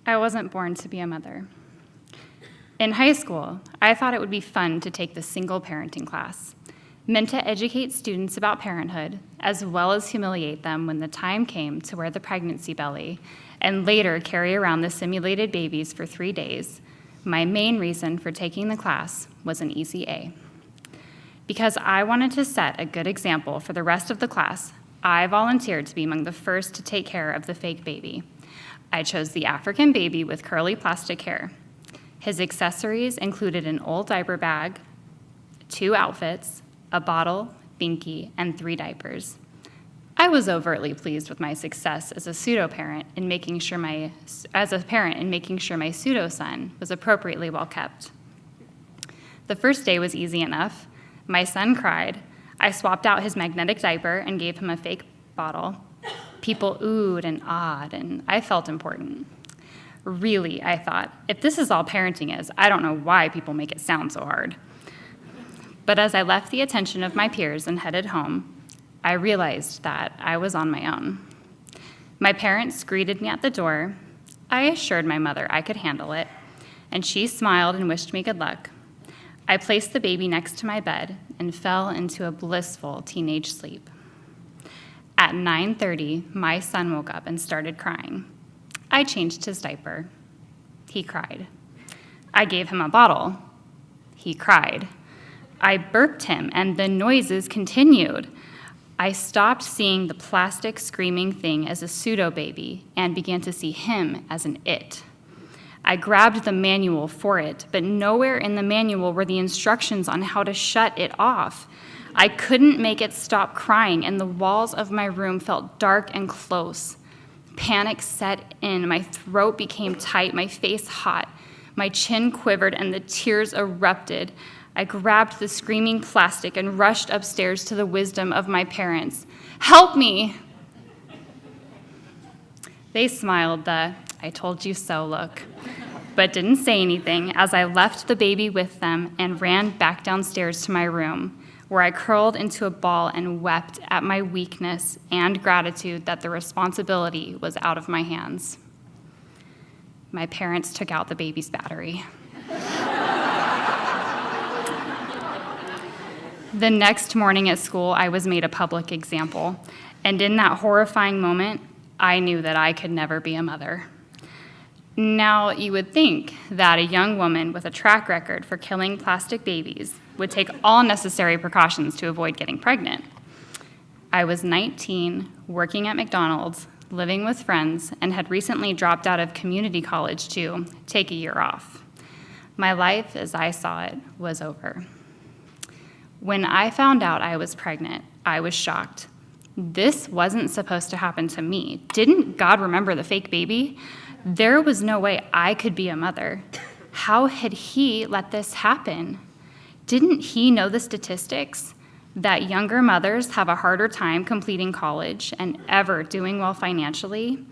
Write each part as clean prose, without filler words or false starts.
I wasn't born to be a mother. In high school, I thought it would be fun to take the single parenting class, meant to educate students about parenthood, as well as humiliate them when the time came to wear the pregnancy belly and later carry around the simulated babies for 3 days. My main reason for taking the class was an easy A. Because I wanted to set a good example for the rest of the class, I volunteered to be among the first to take care of the fake baby. I chose the African baby with curly plastic hair. His accessories included an old diaper bag, 2 outfits, a bottle, binky, and 3 diapers. I was overtly pleased with my success as a pseudo-parent in making sure my pseudo-son was appropriately well kept. The first day was easy enough. My son cried. I swapped out his magnetic diaper and gave him a fake bottle. People oohed and awed, and I felt important. Really, I thought, if this is all parenting is, I don't know why people make it sound so hard. But as I left the attention of my peers and headed home, I realized that I was on my own. My parents greeted me at the door. I assured my mother I could handle it, and she smiled and wished me good luck. I placed the baby next to my bed and fell into a blissful teenage sleep. At 9:30, my son woke up and started crying. I changed his diaper. He cried. I gave him a bottle. He cried. I burped him, and the noises continued. I stopped seeing the plastic screaming thing as a pseudo-baby and began to see him as an it. I grabbed the manual for it, but nowhere in the manual were the instructions on how to shut it off. I couldn't make it stop crying, and the walls of my room felt dark and close. Panic set in. My throat became tight, my face hot. My chin quivered, and the tears erupted. I grabbed the screaming plastic and rushed upstairs to the wisdom of my parents. Help me! They smiled the "I told you so" look, but didn't say anything as I left the baby with them and ran back downstairs to my room, where I curled into a ball and wept at my weakness and gratitude that the responsibility was out of my hands. My parents took out the baby's battery. The next morning at school, I was made a public example, and in that horrifying moment, I knew that I could never be a mother. Now, you would think that a young woman with a track record for killing plastic babies would take all necessary precautions to avoid getting pregnant. I was 19, working at McDonald's, living with friends, and had recently dropped out of community college to take a year off. My life, as I saw it, was over. When I found out I was pregnant, I was shocked. This wasn't supposed to happen to me. Didn't God remember the fake baby? There was no way I could be a mother. How had He let this happen? Didn't He know the statistics? That younger mothers have a harder time completing college and ever doing well financially?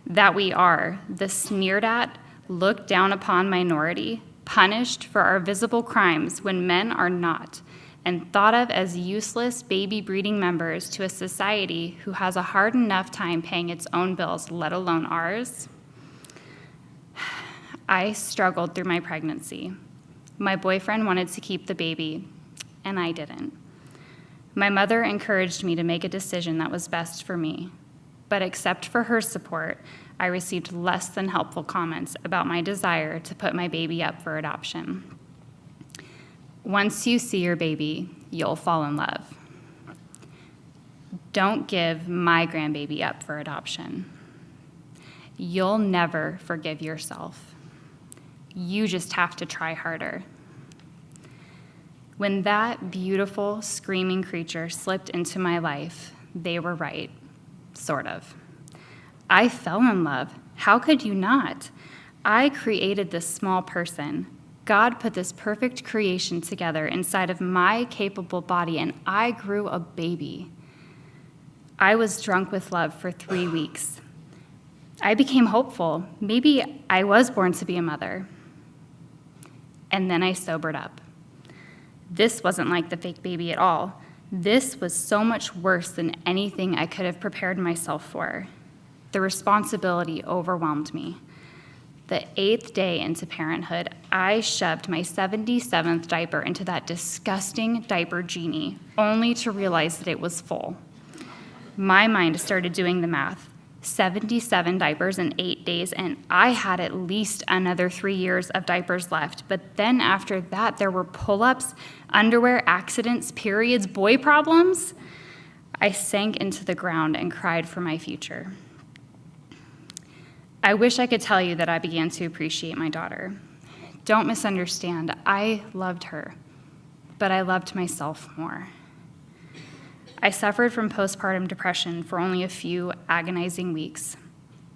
That we are the sneered at, looked down upon minority, punished for our visible crimes when men are not, and thought of as useless baby-breeding members to a society who has a hard enough time paying its own bills, let alone ours? I struggled through my pregnancy. My boyfriend wanted to keep the baby, and I didn't. My mother encouraged me to make a decision that was best for me, but except for her support, I received less than helpful comments about my desire to put my baby up for adoption. Once you see your baby, you'll fall in love. Don't give my grandbaby up for adoption. You'll never forgive yourself. You just have to try harder. When that beautiful, screaming creature slipped into my life, they were right, sort of. I fell in love. How could you not? I created this small person. God put this perfect creation together inside of my capable body, and I grew a baby. I was drunk with love for 3 weeks. I became hopeful. Maybe I was born to be a mother. And then I sobered up. This wasn't like the fake baby at all. This was so much worse than anything I could have prepared myself for. The responsibility overwhelmed me. the 8th day into parenthood, I shoved my 77th diaper into that disgusting diaper genie, only to realize that it was full. My mind started doing the math. 77 diapers in 8 days, and I had at least another 3 years of diapers left. But then after that, there were pull-ups, underwear accidents, periods, boy problems. I sank into the ground and cried for my future. I wish I could tell you that I began to appreciate my daughter. Don't misunderstand, I loved her, but I loved myself more. I suffered from postpartum depression for only a few agonizing weeks,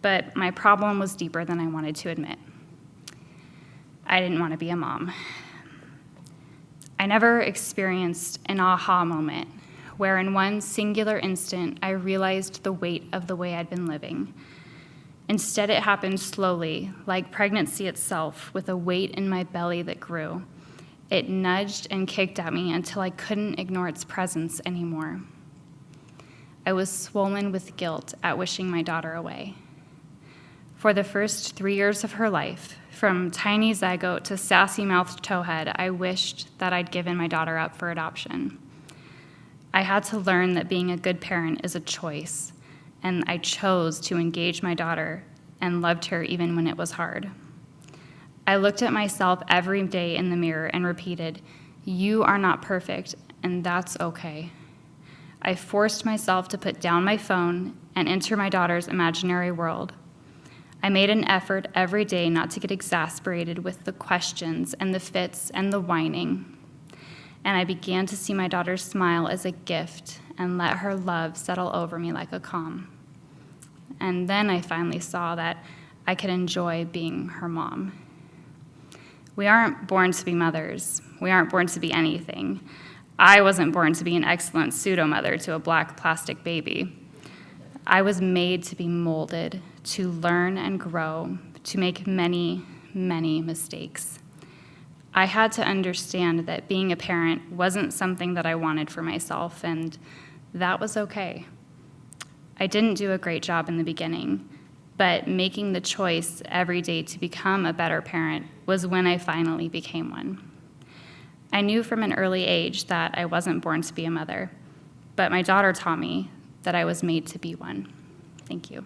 but my problem was deeper than I wanted to admit. I didn't want to be a mom. I never experienced an aha moment where in one singular instant I realized the weight of the way I'd been living. Instead, it happened slowly, like pregnancy itself, with a weight in my belly that grew. It nudged and kicked at me until I couldn't ignore its presence anymore. I was swollen with guilt at wishing my daughter away. For the first 3 years of her life, from tiny zygote to sassy-mouthed towhead, I wished that I'd given my daughter up for adoption. I had to learn that being a good parent is a choice, and I chose to engage my daughter and loved her even when it was hard. I looked at myself every day in the mirror and repeated, "You are not perfect, and that's okay." I forced myself to put down my phone and enter my daughter's imaginary world. I made an effort every day not to get exasperated with the questions and the fits and the whining. And I began to see my daughter's smile as a gift and let her love settle over me like a calm. And then I finally saw that I could enjoy being her mom. We aren't born to be mothers. We aren't born to be anything. I wasn't born to be an excellent pseudo-mother to a black plastic baby. I was made to be molded, to learn and grow, to make many, many mistakes. I had to understand that being a parent wasn't something that I wanted for myself, and that was okay. I didn't do a great job in the beginning, but making the choice every day to become a better parent was when I finally became one. I knew from an early age that I wasn't born to be a mother, but my daughter taught me that I was made to be one. Thank you.